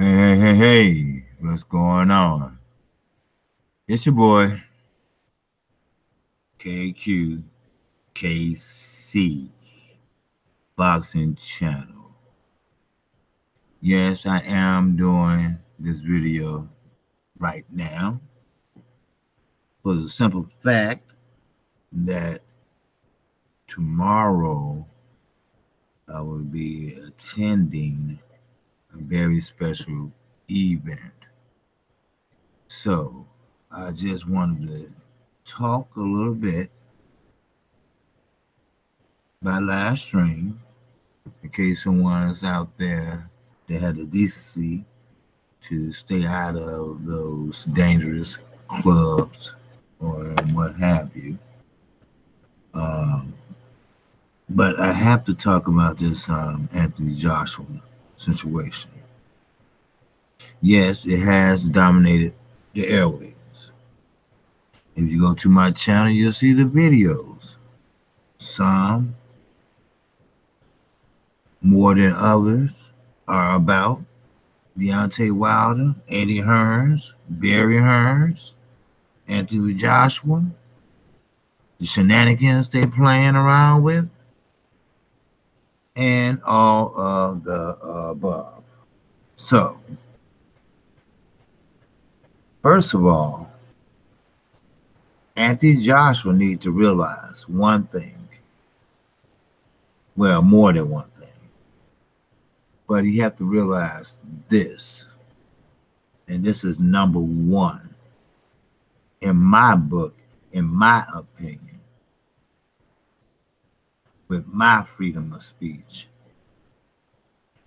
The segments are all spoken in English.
Hey, what's going on? It's your boy, KQKC Boxing Channel. Yes, I am doing this video right now for the simple fact that tomorrow I will be attending a very special event. So I just wanted to talk a little bit about live stream in case someone's out there that had the decency to stay out of those dangerous clubs or what have you. Um, but I have to talk about this Anthony Joshua situation. Yes, it has dominated the airwaves. If you go to my channel, you'll see the videos. Some more than others are about Deontay Wilder, Eddie Hearns, Barry Hearns, Anthony Joshua, the shenanigans they playing around with, and all of the above. So, first of all, Anthony Joshua needs to realize one thing. Well, more than one thing. But he have to realize this. And this is number one. In my book, in my opinion, with my freedom of speech,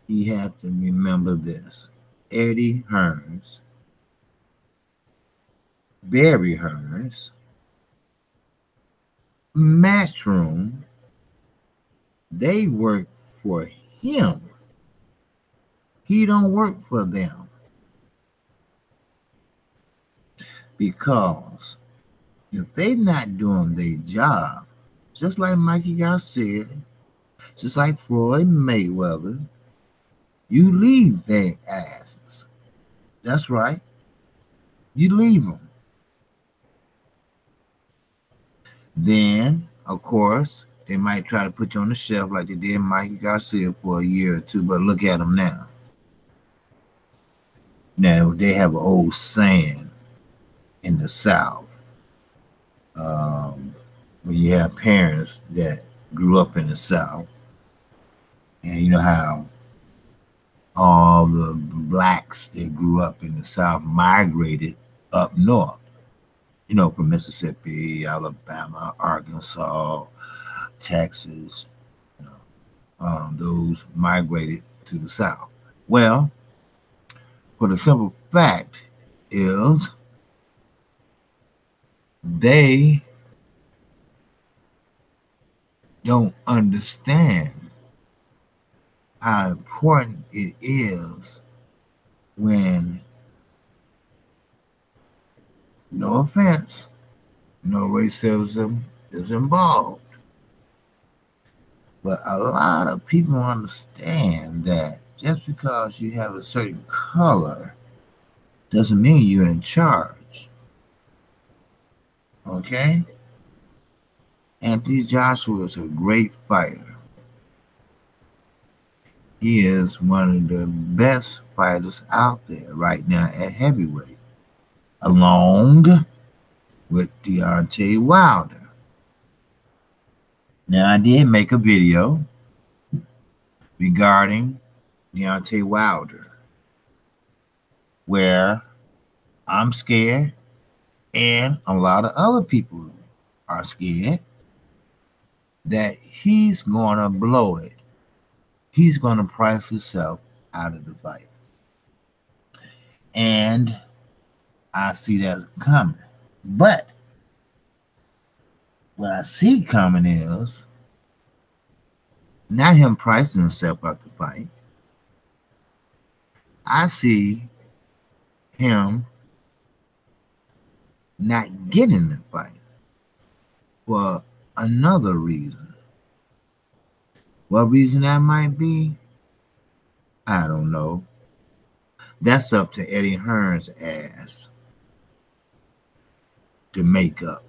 he had to remember this. Eddie Hearns, Barry Hearns, Matchroom, they work for him. He don't work for them. Because if they not doing their job, just like Mikey Garcia, just like Floyd Mayweather, you leave their asses. That's right. You leave them. Then, of course, they might try to put you on the shelf like they did Mikey Garcia for a year or two, but look at them now. Now, they have an old saying in the South. When you have parents that grew up in the South, and you know how all the blacks that grew up in the South migrated up north, you know, from Mississippi, Alabama, Arkansas, Texas, you know, those migrated to the South. Well, for the simple fact is they don't understand how important it is when, no offense, no racism is involved. But a lot of people understand that just because you have a certain color doesn't mean you're in charge. Okay? Anthony Joshua is a great fighter. He is one of the best fighters out there right now at heavyweight, along with Deontay Wilder. Now, I did make a video regarding Deontay Wilder, where I'm scared and a lot of other people are scared that he's going to blow it. He's going to price himself out of the fight. And I see that coming. But what I see coming is not him pricing himself out the fight. I see him not getting the fight for another reason. What reason that might be, I don't know. That's up to Eddie Hearns' ass to make up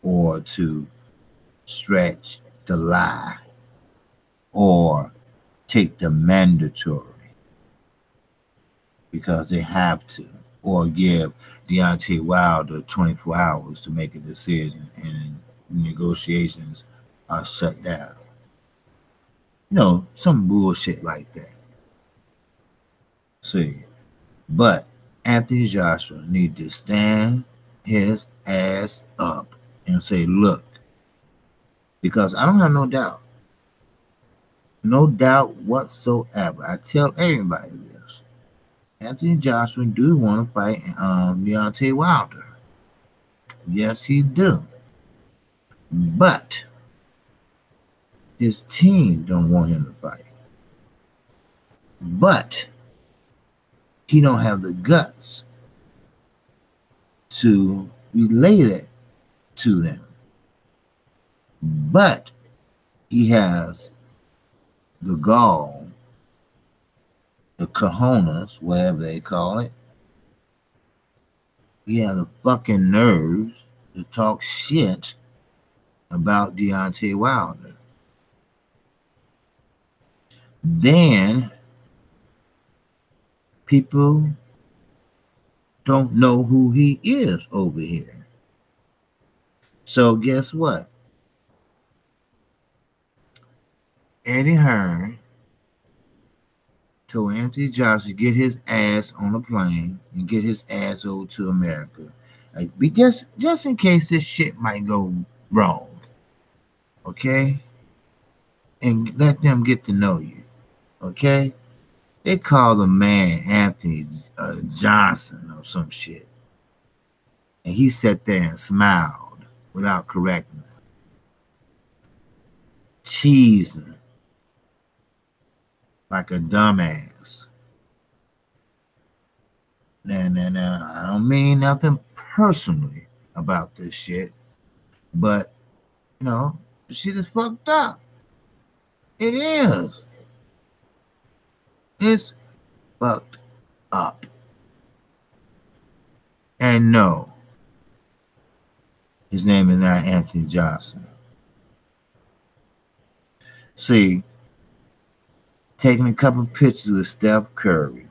or to stretch the lie or take the mandatory because they have to, or give Deontay Wilder 24 hours to make a decision and negotiations are shut down. You know, some bullshit like that. See, but Anthony Joshua need to stand his ass up and say, look, because I don't have no doubt whatsoever. I tell everybody this. Anthony Joshua do want to fight Deontay Wilder. Yes, he do. But his team don't want him to fight. But he don't have the guts to relay that to them. But he has the gall, the cojones, whatever they call it. He has the fucking nerves to talk shit about Deontay Wilder. Then people don't know who he is over here. So guess what? Eddie Hearn told Anthony Joshua to get his ass on a plane and get his ass over to America. Like, just in case this shit might go wrong. Okay? And let them get to know you. Okay? They call the man Anthony Johnson or some shit. And he sat there and smiled without correcting them. Cheesing like a dumbass. Now, I don't mean nothing personally about this shit, but, you know, the shit is fucked up. It is. It's fucked up. And no, his name is not Anthony Johnson. See, taking a couple pictures with Steph Curry,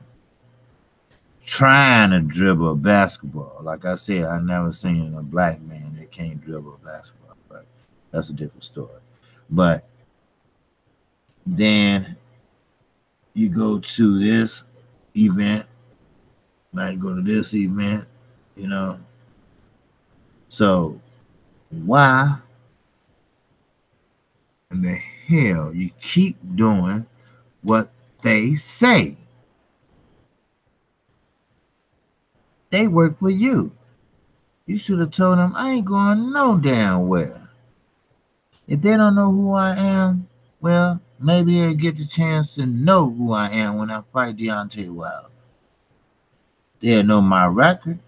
trying to dribble a basketball. Like I said, I never seen a black man that can't dribble a basketball, but that's a different story. But then you go to this event, might go to this event, you know. So why in the hell you keep doing what they say? They work for you. You should have told them, I ain't going no damn where. If they don't know who I am, well, maybe they'll get the chance to know who I am when I fight Deontay Wilder. They'll know my record.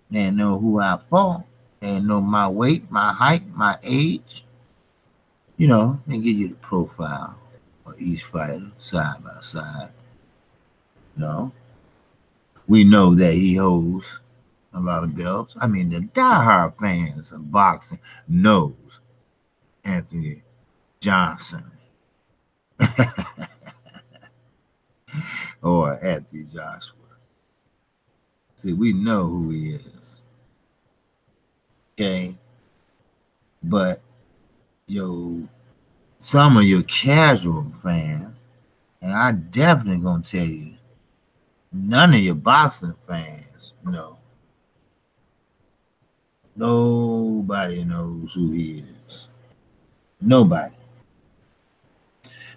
They'll know who I fought. They'll know my weight, my height, my age. You know, they give you the profile of each fighter side by side. You know, we know that he holds a lot of belts. I mean, the diehard fans of boxing knows Anthony Johnson or Anthony Joshua. See, we know who he is. Okay? But some of your casual fans, and I definitely gonna tell you, none of your boxing fans know. Nobody knows who he is. Nobody.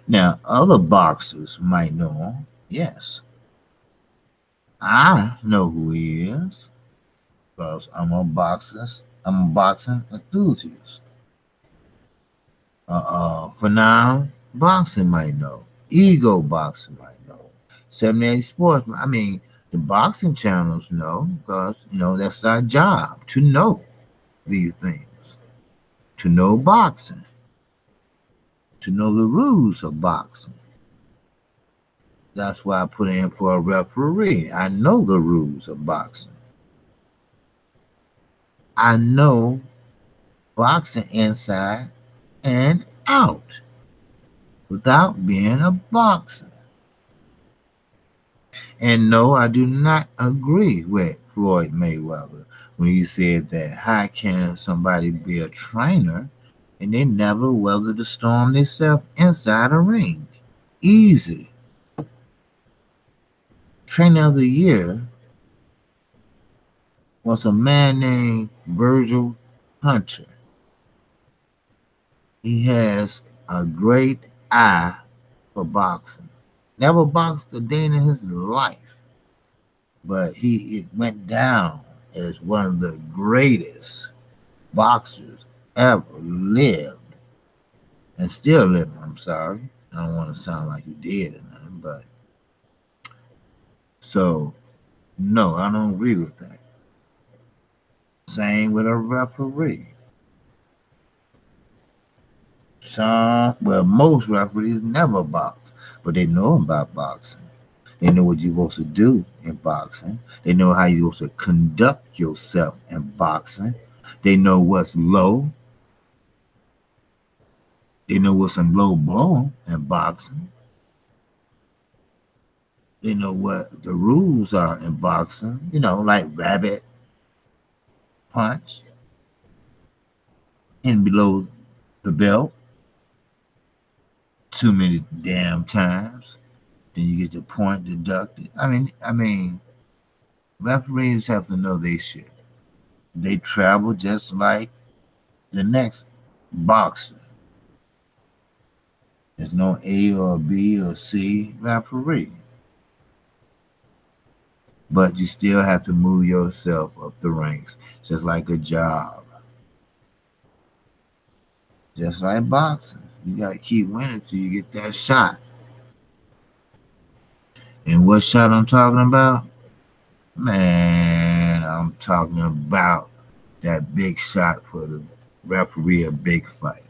Now, other boxers might know him. Yes. I know who he is because I'm a boxing enthusiast. For now, boxing might know. Ego boxing might know. 780 Sports, I mean, the boxing channels know because, you know, that's our job to know these things, to know boxing, to know the rules of boxing. That's why I put in for a referee. I know the rules of boxing. I know boxing inside and out without being a boxer. And no, I do not agree with Floyd Mayweather when he said that how can somebody be a trainer and they never weathered the storm themselves inside a ring? Easy. Trainer of the year was a man named Virgil Hunter. He has a great eye for boxing. Never boxed a day in his life, but it went down as one of the greatest boxers ever lived and still living. I'm sorry. I don't want to sound like he did or nothing, but so no, I don't agree with that. Same with a referee. Most referees never box, but they know about boxing. They know what you're supposed to do in boxing. They know how you're supposed to conduct yourself in boxing. They know what's low. They know what's some low blow in boxing. They know what the rules are in boxing, like rabbit punch in below the belt too many damn times. Then you get your point deducted. I mean, referees have to know they shit. They travel just like the next boxer. There's no A or B or C referee. But you still have to move yourself up the ranks, just like a job. Just like boxing. You got to keep winning till you get that shot. And what shot I'm talking about? Man, I'm talking about that big shot for the referee a big fight.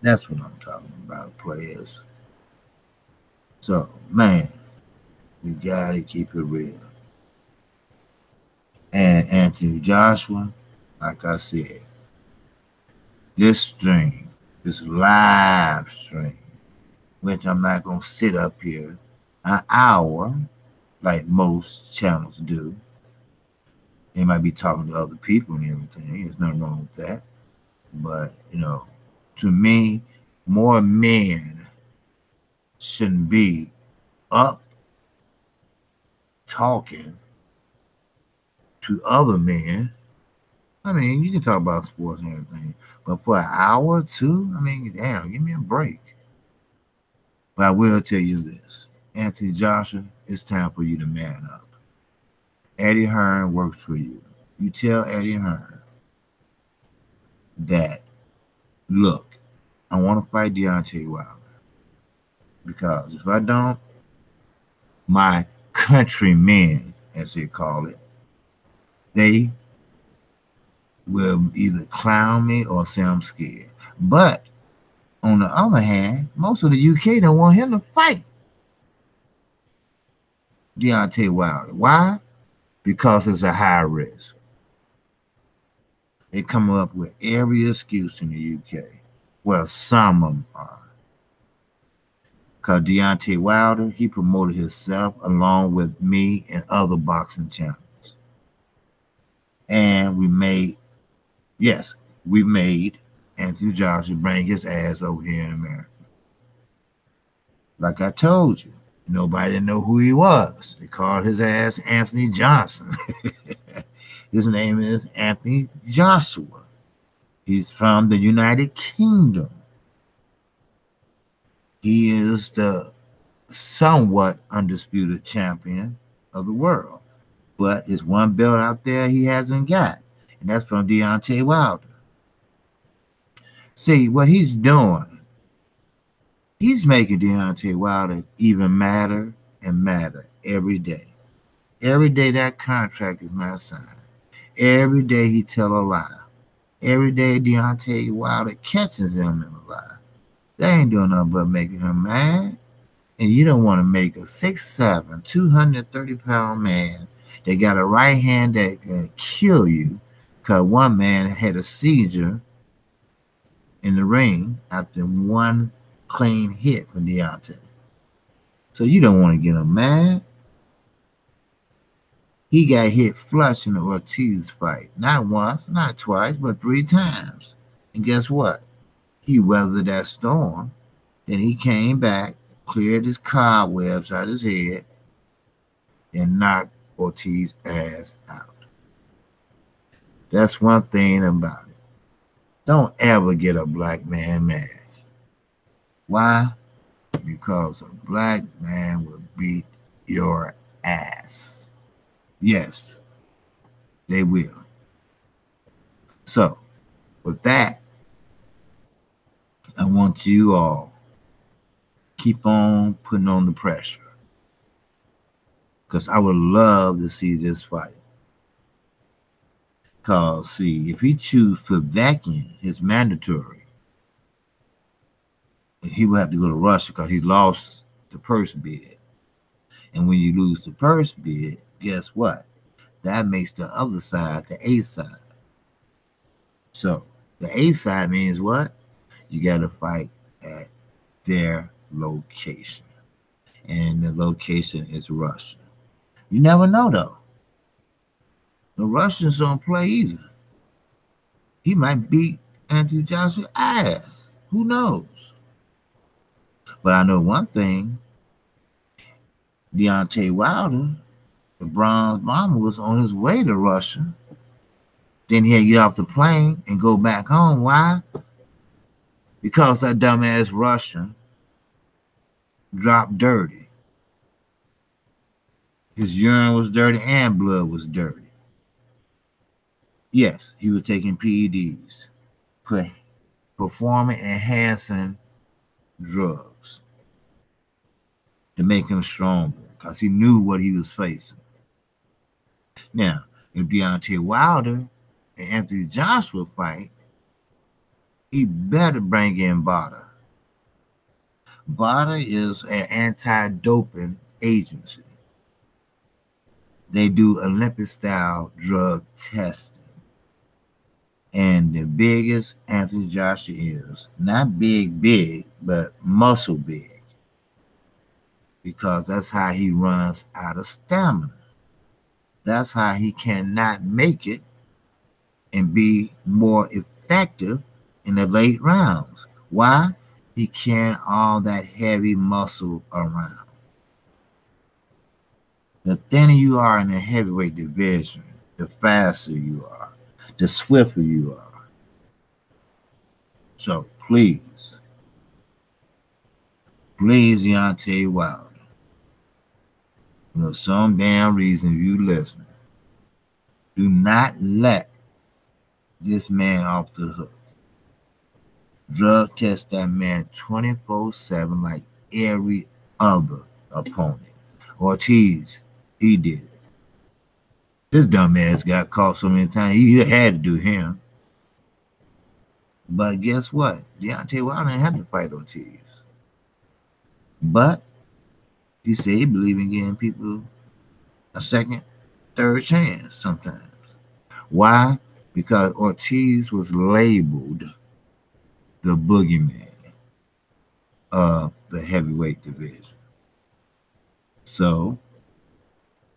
That's what I'm talking about, players. So, man, we got to keep it real. And Anthony Joshua, like I said, this stream, this live stream, which I'm not going to sit up here an hour like most channels do. They might be talking to other people and everything. There's nothing wrong with that. But, to me, more men shouldn't be up talking to other men. I mean, you can talk about sports and everything, but for an hour or two, damn, give me a break. But I will tell you this, Anthony Joshua, it's time for you to man up. Eddie Hearn works for you. You tell Eddie Hearn that, look, I want to fight Deontay Wilder. Because if I don't, my countrymen, as they call it, they will either clown me or say I'm scared. But on the other hand, most of the UK don't want him to fight Deontay Wilder. Why? Because it's a high risk. They come up with every excuse in the UK. Well, some of them are. Because Deontay Wilder, he promoted himself along with me and other boxing channels. And we made Anthony Joshua bring his ass over here in America. Like I told you, nobody didn't know who he was. They called his ass Anthony Johnson. His name is Anthony Joshua. He's from the United Kingdom. He is the somewhat undisputed champion of the world. But there's one belt out there he hasn't got, and that's from Deontay Wilder. See, what he's doing, he's making Deontay Wilder even madder and madder every day. Every day that contract is not signed. Every day he tell a lie. Every day Deontay Wilder catches him in a lie. They ain't doing nothing but making him mad. And you don't want to make a 6'7", 230-pound man that got a right hand that can kill you, because one man had a seizure in the ring after one clean hit from Deontay. So you don't want to get him mad. He got hit flush in the Ortiz fight. Not once, not twice, but 3 times. And guess what? He weathered that storm. Then he came back, cleared his cobwebs out of his head, and knocked Ortiz's ass out. That's one thing about it. Don't ever get a black man mad. Why? Because a black man will beat your ass. Yes, they will. So, with that, I want you all keep on putting on the pressure, because I would love to see this fight. Because, see, if he chooses Slovakian, it's mandatory. He will have to go to Russia because he lost the purse bid. And when you lose the purse bid, guess what? That makes the other side the A side. So the A side means what? You got to fight at their location. And the location is Russia. You never know, though. The Russians don't play either. He might beat Anthony Joshua's ass. Who knows? But I know one thing. Deontay Wilder, the bronze bomber, was on his way to Russia. Then he had to get off the plane and go back home. Why? Because that dumbass Russian dropped dirty. His urine was dirty and blood was dirty. Yes, he was taking PEDs, performance-enhancing drugs, to make him stronger, because he knew what he was facing. Now, if Deontay Wilder and Anthony Joshua fight, he better bring in BARDA. BARDA is an anti-doping agency. They do Olympic-style drug testing. And the biggest Anthony Joshua is, not big, but muscle big. Because that's how he runs out of stamina. That's how he cannot make it and be more effective in the late rounds. Why? He carrying all that heavy muscle around. The thinner you are in the heavyweight division, the faster you are, the swifter you are. So please, Deontay Wilder, for some damn reason, you listening, do not let this man off the hook. Drug test that man 24/7 like every other opponent. Ortiz, he did it. This dumbass got caught so many times, he had to do him. But guess what? Deontay Wilder didn't have to fight Ortiz. But he said he believed in giving people a second, third chance sometimes. Why? Because Ortiz was labeled the boogeyman of the heavyweight division. So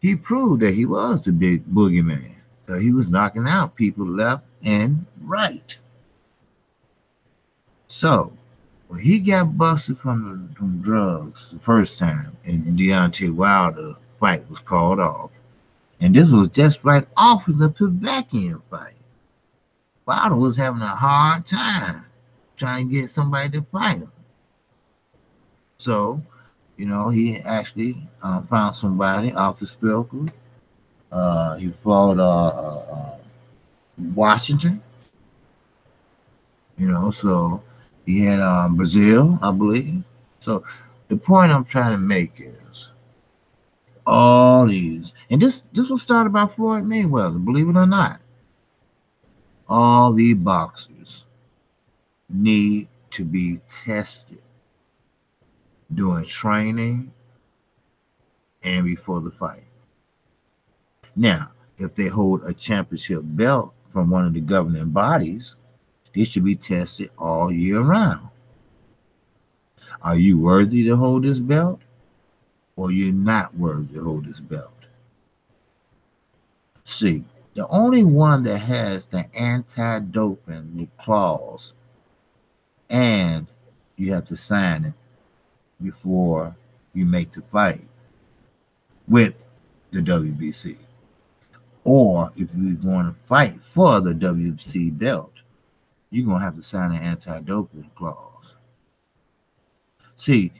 he proved that he was the big boogeyman. He was knocking out people left and right. So when he got busted from drugs the first time, and Deontay Wilder fight was called off, and this was just right off of the Slovakian fight. Wilder was having a hard time trying to get somebody to fight him. So, you know, he actually found somebody off the Spilker. He fought Washington. You know, so he had Brazil, I believe. So the point I'm trying to make is all these, and this was started by Floyd Mayweather, believe it or not. All these boxers need to be tested. during training and before the fight. Now, if they hold a championship belt from one of the governing bodies, they should be tested all year round. Are you worthy to hold this belt, or you're not worthy to hold this belt? See, the only one that has the anti-doping clause, and you have to sign it before you make the fight with the WBC. Or if you're going to fight for the WBC belt, you're going to have to sign an anti-doping clause. See,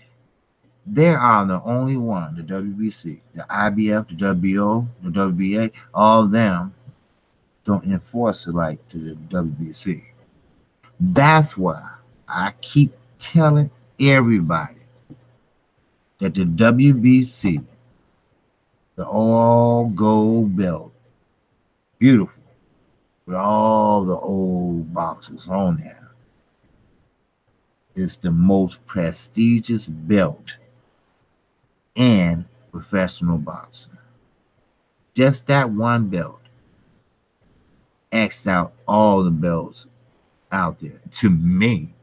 they are the only one, the WBC, the IBF, the WBO, the WBA, all of them don't enforce it like to the WBC. That's why I keep telling everybody that the WBC, the all gold belt, beautiful, with all the old boxes on there, is the most prestigious belt in professional boxing. Just that one belt X out all the belts out there to me,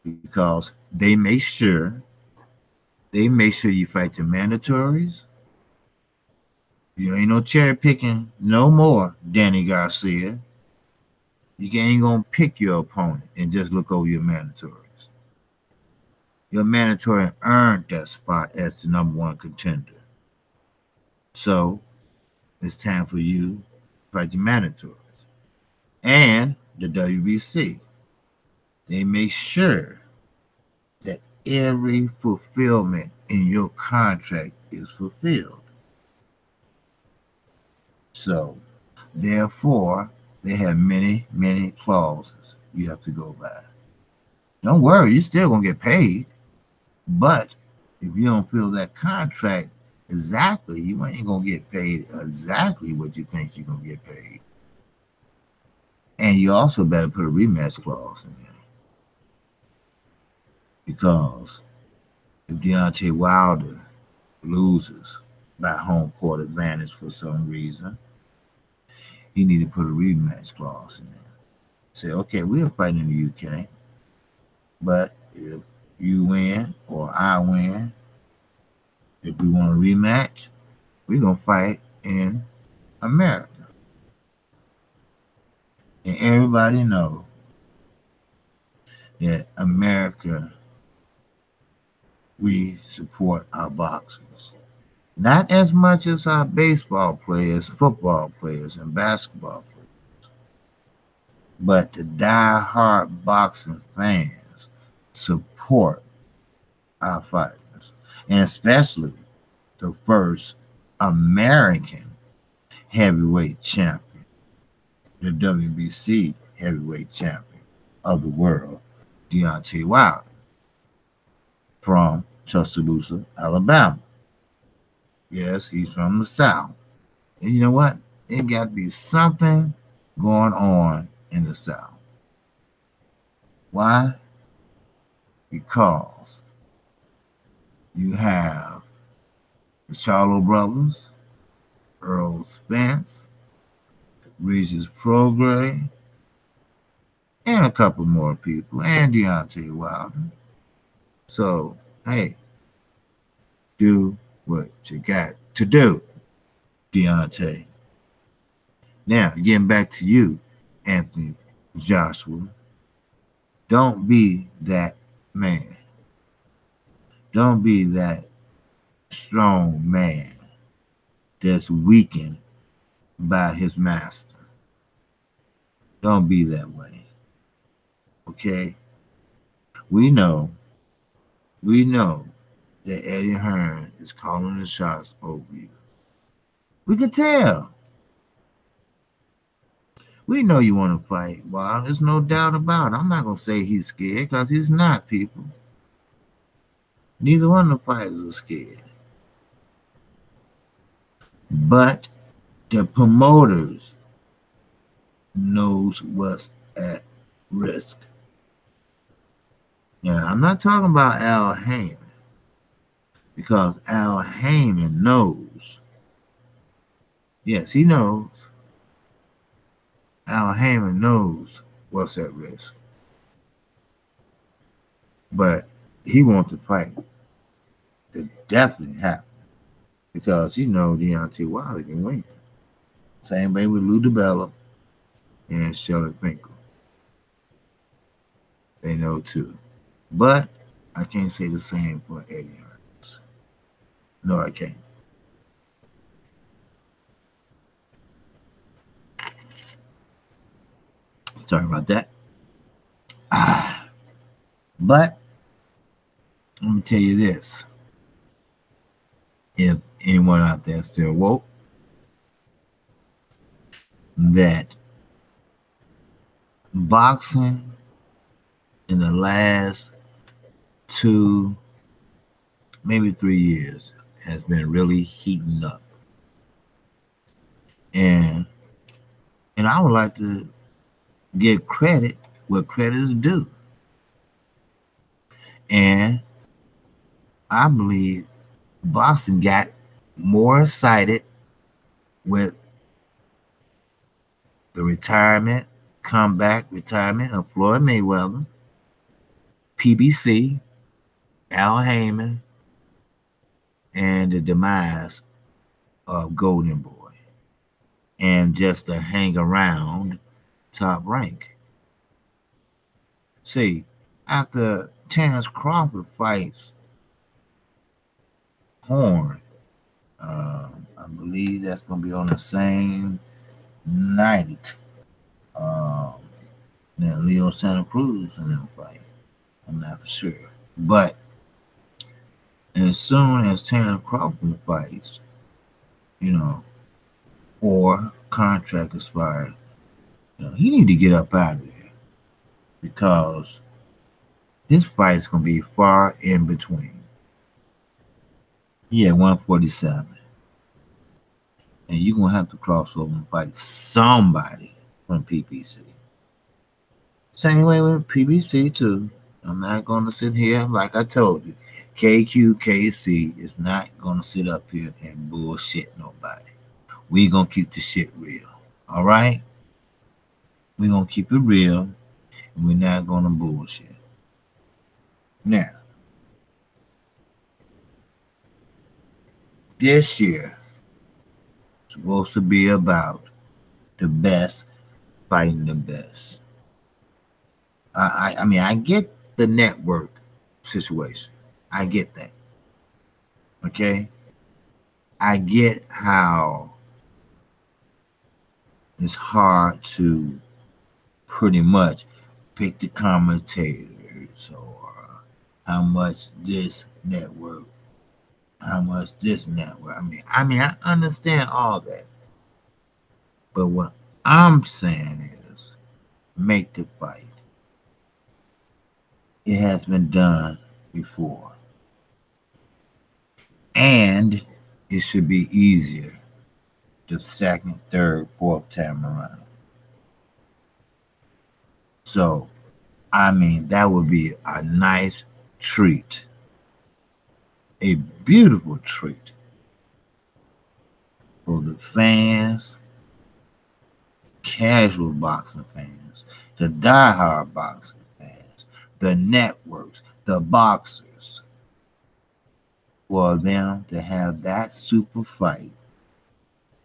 because they make sure you fight the mandatories. You ain't no cherry picking no more, Danny Garcia. You ain't gonna pick your opponent and just look over your mandatories. Your mandatory earned that spot as the #1 contender. So it's time for you to fight your mandatories. And the WBC, they make sure that every fulfillment in your contract is fulfilled. So, therefore, they have many, many clauses you have to go by. Don't worry, you're still going to get paid. But if you don't fill that contract exactly, you ain't going to get paid exactly what you think you're going to get paid. And you also better put a rematch clause in there. Because if Deontay Wilder loses by home court advantage for some reason, he need to put a rematch clause in there. Say, okay, we're fighting in the UK, but if you win or I win, if we want a rematch, we're going to fight in America. And everybody knows that America, we support our boxers. Not as much as our baseball players, football players, and basketball players. But the die-hard boxing fans support our fighters. And especially the first American heavyweight champion, the WBC heavyweight champion of the world, Deontay Wilder, from Tuscaloosa, Alabama. Yes, he's from the South. And you know what? There got to be something going on in the South. Why? Because you have the Charlo brothers, Earl Spence, Regis Prograis, and a couple more people, and Deontay Wilder. So, hey, do what you got to do, Deontay. Now, getting back to you, Anthony Joshua, don't be that man. Don't be that strong man that's weakened by his master. Don't be that way. Okay? We know that Eddie Hearns is calling the shots over you. We can tell. We know you want to fight. Well, there's no doubt about it. I'm not going to say he's scared, because he's not, people. Neither one of the fighters are scared. But the promoters knows what's at risk. Now, I'm not talking about Al Heyman because Al Heyman knows. Yes, he knows. Al Heyman knows what's at risk. But he wants to fight to definitely happen because he knows Deontay Wilder can win. Same way with Lou DiBella and Shelly Finkel. They know too. But I can't say the same for Eddie Hearns. No, I can't. Sorry about that. But let me tell you this. If anyone out there still woke, that boxing in the last 2, maybe 3 years has been really heating up. And I would like to give credit where credit is due. And I believe boxing got more excited with the comeback retirement of Floyd Mayweather, PBC, Al Heyman, and the demise of Golden Boy, and just to hang around Top Rank. See, after Terence Crawford fights Horn, I believe that's going to be on the same night that Leo Santa Cruz and them fight. I'm not for sure. But as soon as Terence Crawford fights, or contract expired, he need to get up out of there because this fight is going to be far in between. Yeah, 147. And you're going to have to cross over and fight somebody from PPC. Same way with PBC too. I'm not going to sit here, like I told you, KQKC is not going to sit up here and bullshit nobody. We're going to keep the shit real. All right? We're going to keep it real, and we're not going to bullshit. Now, this year is supposed to be about the best fighting the best. I mean, I get the network situation. I get that. Okay? I get how it's hard to pretty much pick the commentators or how much this network, how much this network. I mean, I understand all that. But what I'm saying is make the fight. It has been done before. And it should be easier the second, third, fourth time around. So, I mean, that would be a nice treat. A beautiful treat for the fans, casual boxing fans, the diehard boxing fans, the networks, the boxers, for them to have that super fight.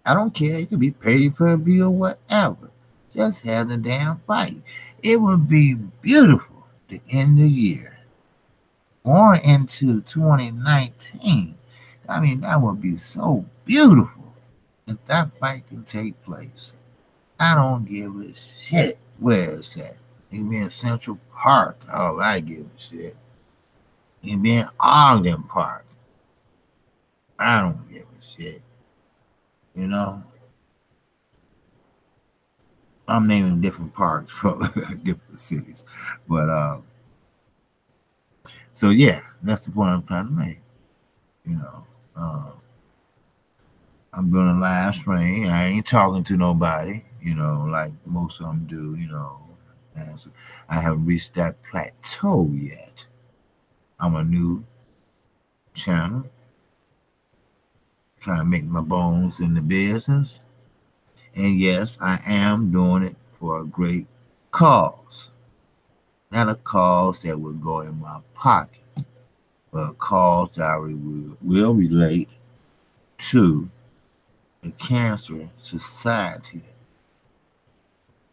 I don't care. It could be pay-per-view or whatever. Just have the damn fight. It would be beautiful to end the year. Going into 2019. I mean, that would be so beautiful if that fight can take place. I don't give a shit where it's at. It can be in Central Park. All I give a shit. It can be in Ogden Park. I don't give a shit. I'm naming different parks from different cities. But so yeah, that's the point I'm trying to make. I'm doing a live stream. I ain't talking to nobody, like most of them do, cancer. I haven't reached that plateau yet. I'm a new channel, trying to make my bones in the business. And yes, I am doing it for a great cause. Not a cause that will go in my pocket, but a cause that I will relate to the Cancer Society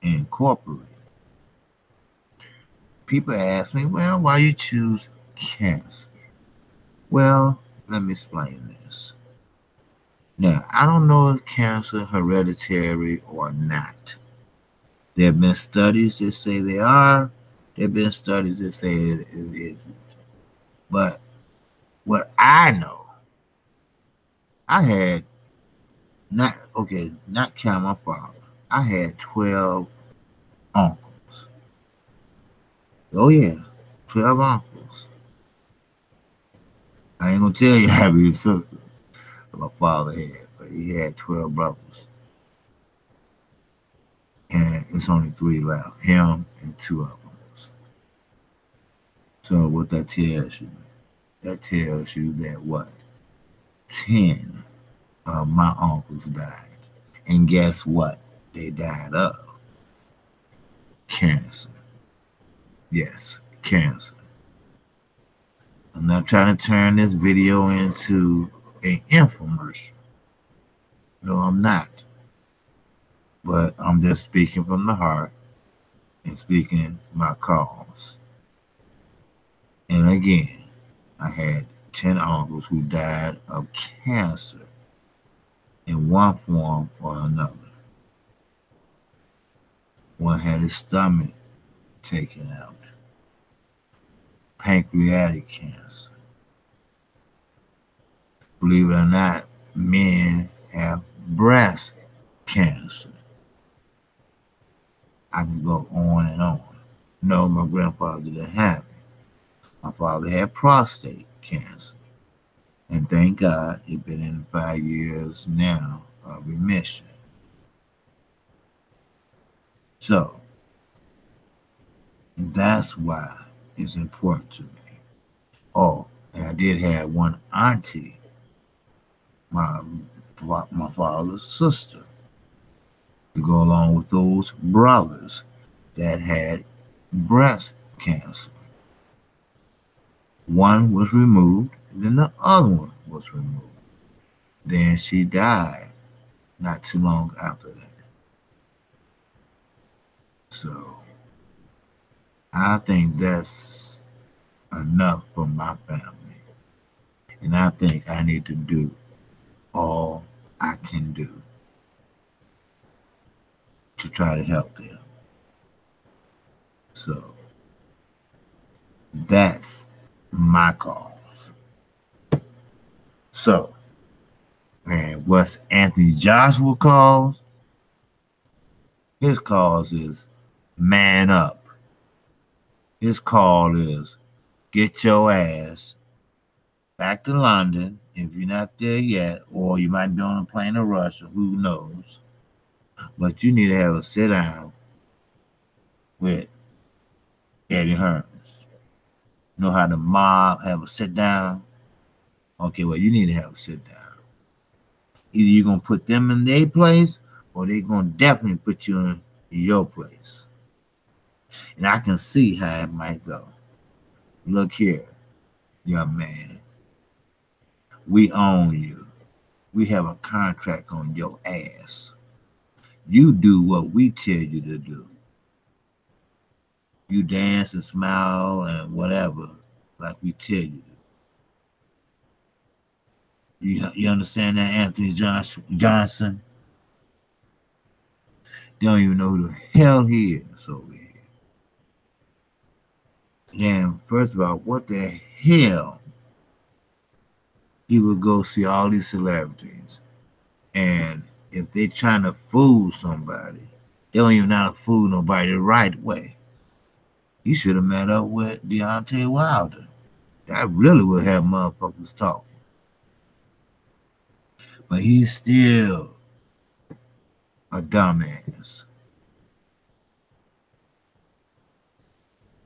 Incorporated. People ask me, well, why you choose cancer? Well, let me explain this. Now, I don't know if cancer hereditary or not. There have been studies that say they are. There have been studies that say it isn't. But what I know, I had not count my father. I had 12 uncles. Oh yeah, 12 uncles. I ain't gonna tell you how many sisters my father had, but he had 12 brothers. And it's only 3 left, him and 2 others. So what that tells you? That tells you that what? 10 of my uncles died. And guess what they died of? Cancer. Yes, cancer. I'm not trying to turn this video into an infomercial. No, I'm not. But I'm just speaking from the heart and speaking my cause. And again, I had 10 uncles who died of cancer in one form or another. One had his stomach taken out, pancreatic cancer. Believe it or not, men have breast cancer. I can go on and on. No, my grandfather didn't have it. My father had prostate cancer. And thank God, it's been in 5 years now of remission. So, that's why it's important to me. Oh, and I did have one auntie, my father's sister, to go along with those brothers that had breast cancer. One was removed, and then the other one was removed. Then she died not too long after that. So I think that's enough for my family. And I think I need to do all I can do to try to help them. So that's my cause. So, and what's Anthony Joshua's cause? His cause is man up. His call is get your ass back to London if you're not there yet, or you might be on a plane to Russia, who knows. But you need to have a sit down with Eddie HEARNS. You know how the mob have a sit down? Okay, well, you need to have a sit down. Either you're going to put them in their place, or they're going to definitely put you in your place. And I can see how it might go. Look here, young man. We own you. We have a contract on your ass. You do what we tell you to do. You dance and smile and whatever, like we tell you to. You understand that, Anthony Johnson? They don't even know who the hell he is over here. Then, first of all, what the hell? He would go see all these celebrities, and if they're trying to fool somebody, they don't even know how to fool nobody the right way. He should have met up with Deontay Wilder. That really would have motherfuckers talking. But he's still a dumbass.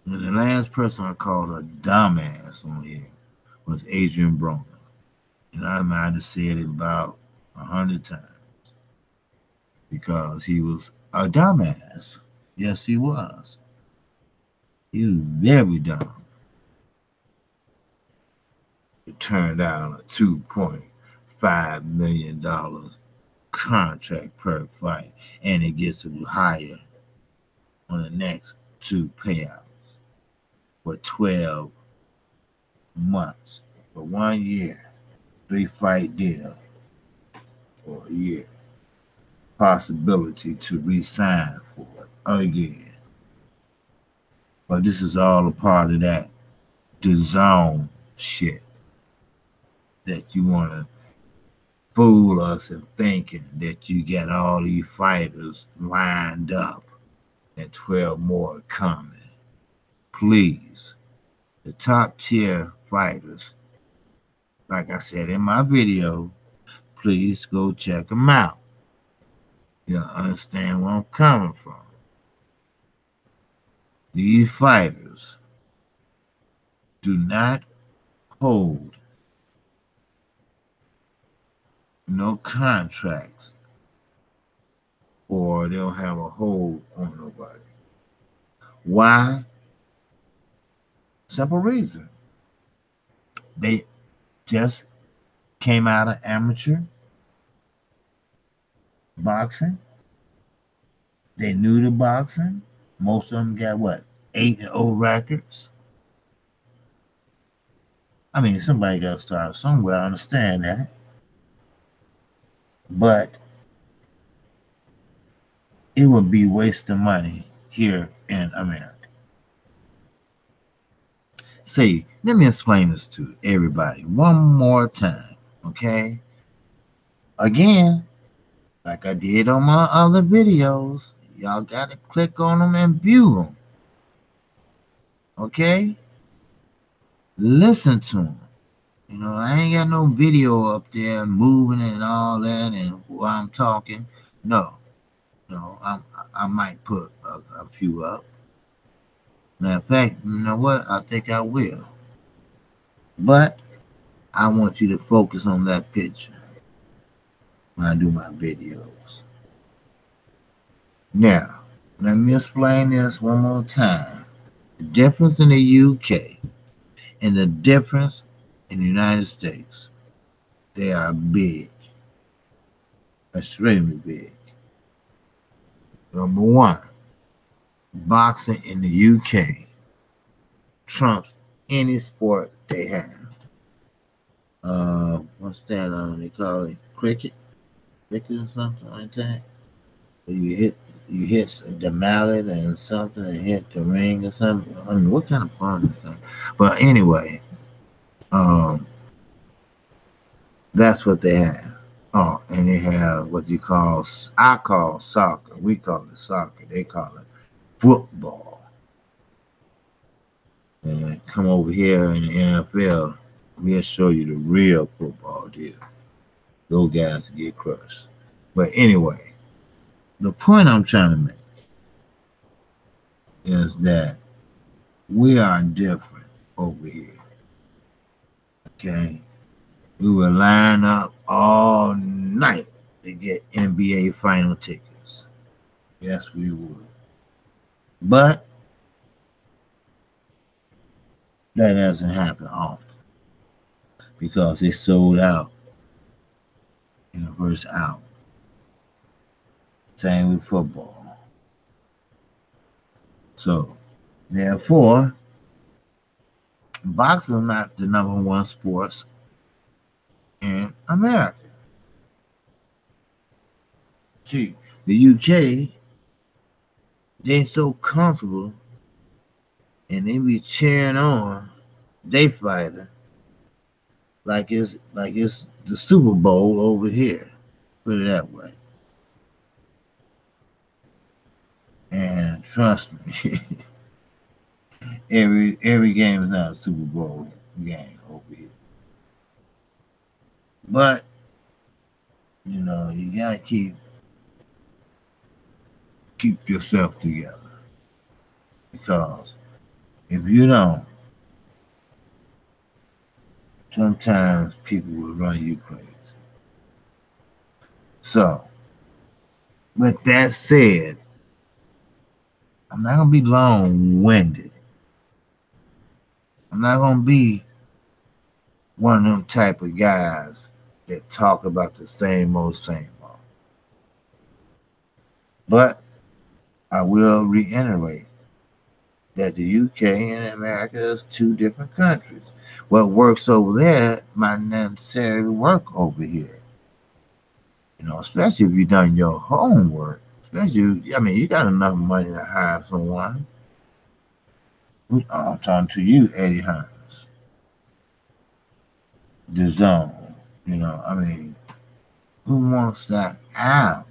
And the last person I called a dumbass on here was Adrian Broner. And I might have said it about 100 times because he was a dumbass. Yes, he was. He was very dumb. It turned down a $2.5 million contract per fight, and it gets a little higher on the next two payouts for 12 months, for 1 year, 3-fight deal for a year. Possibility to re-sign for it again. But this is all a part of that DAZN shit that you want to fool us in thinking that you got all these fighters lined up and 12 more coming. Please, the top tier fighters, like I said in my video, please go check them out. You'll understand where I'm coming from. These fighters do not hold no contracts, or they don't have a hold on nobody. Why? Simple reason. They just came out of amateur boxing. They knew the boxing. Most of them got what? 8-0 records. I mean, somebody got to start somewhere. I understand that. But it would be wasting money here in America. See, let me explain this to everybody one more time, okay? Again, like I did on my other videos, y'all got to click on them and view them, okay? Listen to them. You know, I ain't got no video up there moving and all that and while I'm talking. No, I might put a few up. Matter of fact, you know what? I think I will. But I want you to focus on that picture when I do my videos. Now, let me explain this one more time. The difference in the UK and the difference in the United States, they are big, extremely big. Number one, boxing in the UK trumps any sport they have. What's that? They call it cricket or something like that. You hit the mallet and something and hit the ring or something. I mean, what kind of fun is that? But anyway, that's what they have. Oh, and they have what I call soccer. We call it soccer. They call it football. And come over here in the NFL, we'll show you the real football deal. Those guys get crushed. But anyway, the point I'm trying to make is that we are different over here. Okay? We will line up all night to get NBA final tickets. Yes, we would. But that doesn't happen often because they sold out in the first hour. Same with football. So, therefore, boxing is not the #1 sport in America. See, the UK, they're so comfortable and they be cheering on they fighter like it's the Super Bowl over here. Put it that way. And trust me, every game is not a Super Bowl game over here. But you know, you gotta keep yourself together because If you don't, sometimes people will run you crazy. So, with that said, I'm not going to be long-winded. I'm not going to be one of them type of guys that talk about the same old, same old. But I will reiterate that the UK and America is two different countries. What works over there might not necessarily work over here. You know, especially if you've done your homework. Especially, I mean, you got enough money to hire someone. I'm talking to you, Eddie Hearns. The Zone. You know, I mean, who wants that app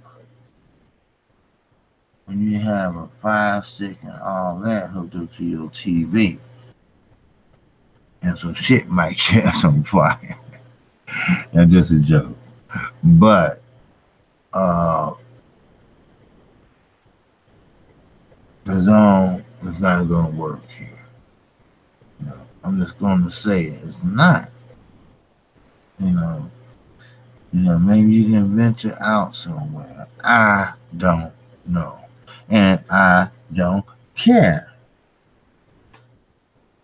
when you have a Fire Stick and all that hooked up to your TV? And some shit might catch on fire. That's just a joke. But the Zone is not going to work here. You know, I'm just going to say it. It's not. You know, maybe you can venture out somewhere. I don't know. And I don't care.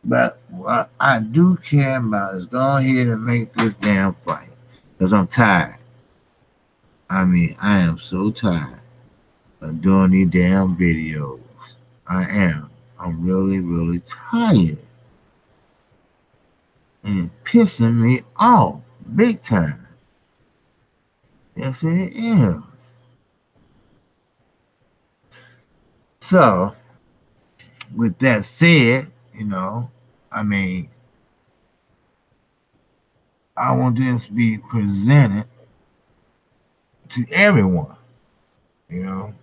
But what I do care about is go ahead and make this damn fight. Because I'm tired. I mean, I am so tired of doing these damn videos. I am. I'm really, really tired. And it's pissing me off big time. Yes, it is. So, with that said, you know, I mean, I want this to be presented to everyone, you know.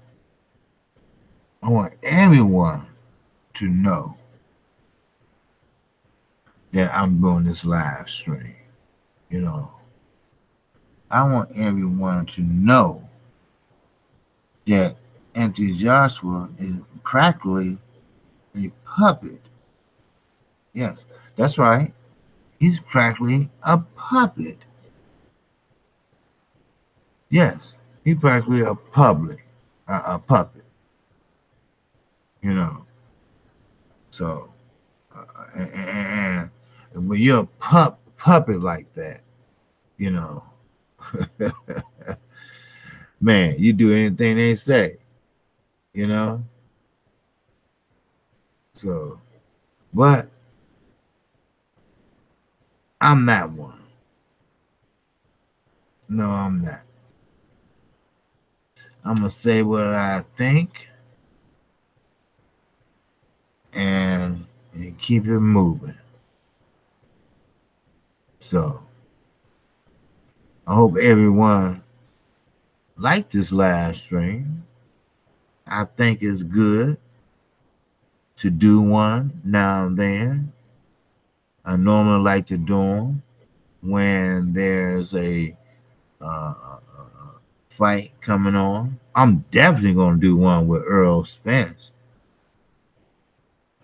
I want everyone to know that I'm doing this live stream, you know. I want everyone to know that Anthony Joshua is practically a puppet. Yes, that's right. He's practically a puppet. Yes, he's practically a puppet. You know. So, and when you're a puppet like that, you know, man, you do anything they say, you know. So, but I'm not one. No, I'm not. I'm going to say what I think and keep it moving. So, I hope everyone liked this live stream. I think it's good to do one now and then. I normally like to do them when there's a fight coming on. I'm definitely going to do one with Earl Spence.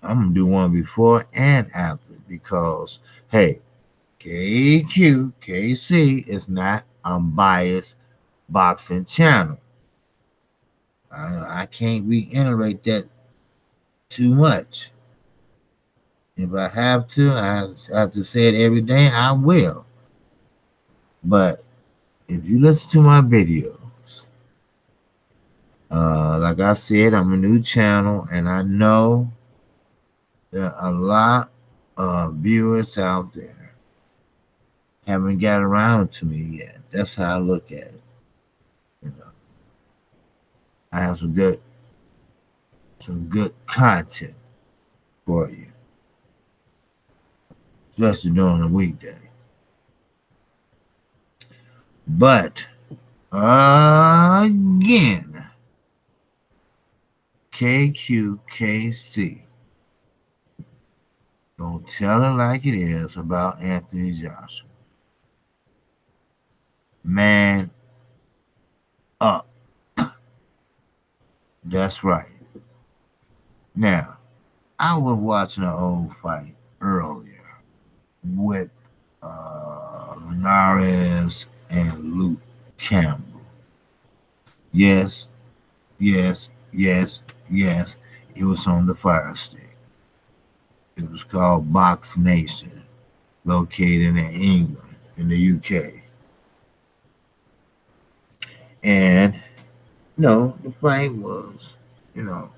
I'm going to do one before and after because, hey, KQKC is not unbiased boxing channel. I can't reiterate that too much. If I have to, I have to say it every day, I will. But if you listen to my videos, like I said, I'm a new channel, and I know there are a lot of viewers out there haven't got around to me yet. That's how I look at it. You know, I have some good content for you, especially during the weekday. But again, KQKC, don't tell it like it is about Anthony Joshua. Man up. That's right. Now, I was watching an old fight earlier with Linares and Luke Campbell. Yes, yes, yes, yes. It was on the Fire Stick. It was called Box Nation, located in England, in the UK. And, the fight was, you know,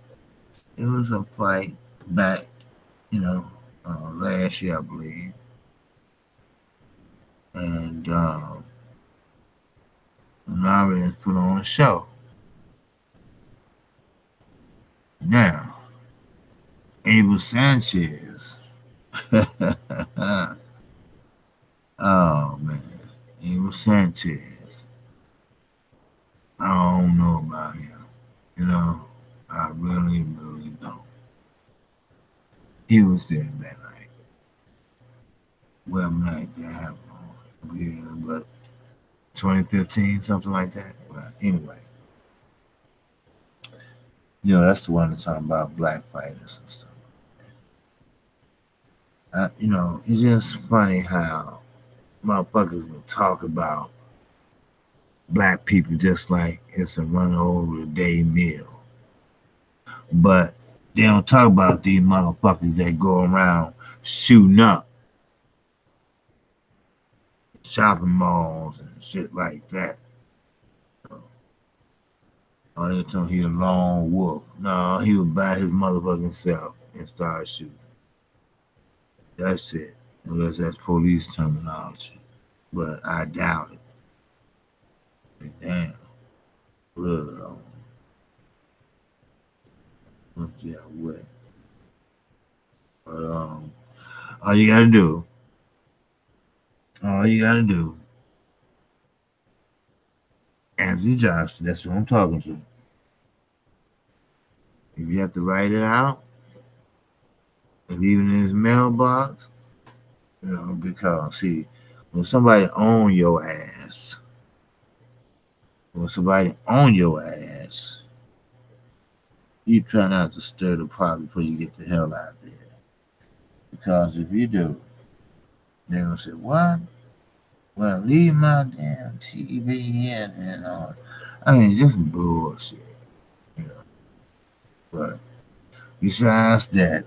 it was a fight back, last year, I believe. And Linares put on a show. Now, Abel Sanchez. Oh man, Abel Sanchez. I don't know about him. I really, really don't. He was there that night. Well, night that happened. Yeah, but 2015, something like that. But anyway, that's the one that's talking about black fighters and stuff. It's just funny how motherfuckers will talk about black people just like it's a run over a day meal. But they don't talk about these motherfuckers that go around shooting up shopping malls and shit like that. Oh, they told he a lone wolf. No, he would buy his motherfucking self and start shooting. That's it. Unless that's police terminology. But I doubt it. Damn. Blood on. Look that wet. But all you gotta do, Anthony Johnson, that's who I'm talking to. If you have to write it out and leave it in his mailbox, because see, when somebody own your ass, you try not to stir the pot before you get the hell out of there. Because if you do, they're gonna say, "What? Well, leave my damn TV in," and all. I mean, just bullshit. But besides that,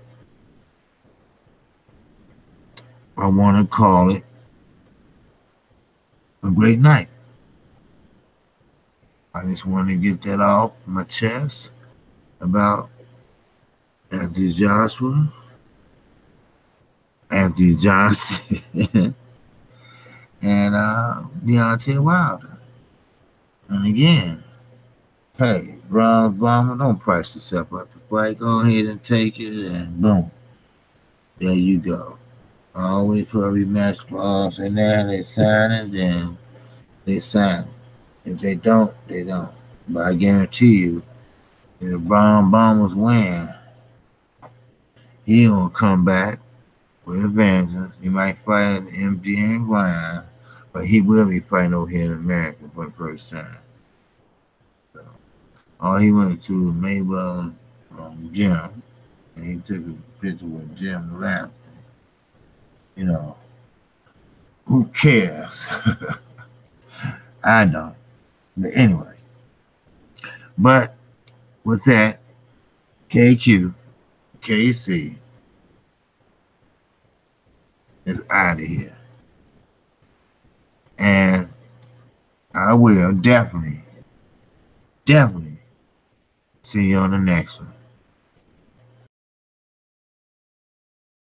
I want to call it a great night. I just want to get that off my chest about Anthony Johnson, and Deontay Wilder. And again, hey, Ron Obama, don't price yourself out the fight. Go ahead and take it, and boom, there you go. Always put a rematch clause in there. They sign it, then they sign it. If they don't, they don't. But I guarantee you, if Ron Obama's win, he gonna come back with a vengeance. He might fight at the MGM Grand, but he will be fighting over here in America for the first time. So, all he went to was Mayweather Jim, and he took a picture with Jim laughing. Who cares? I don't. But anyway. But with that, KQKC is out of here. And I will definitely see you on the next one.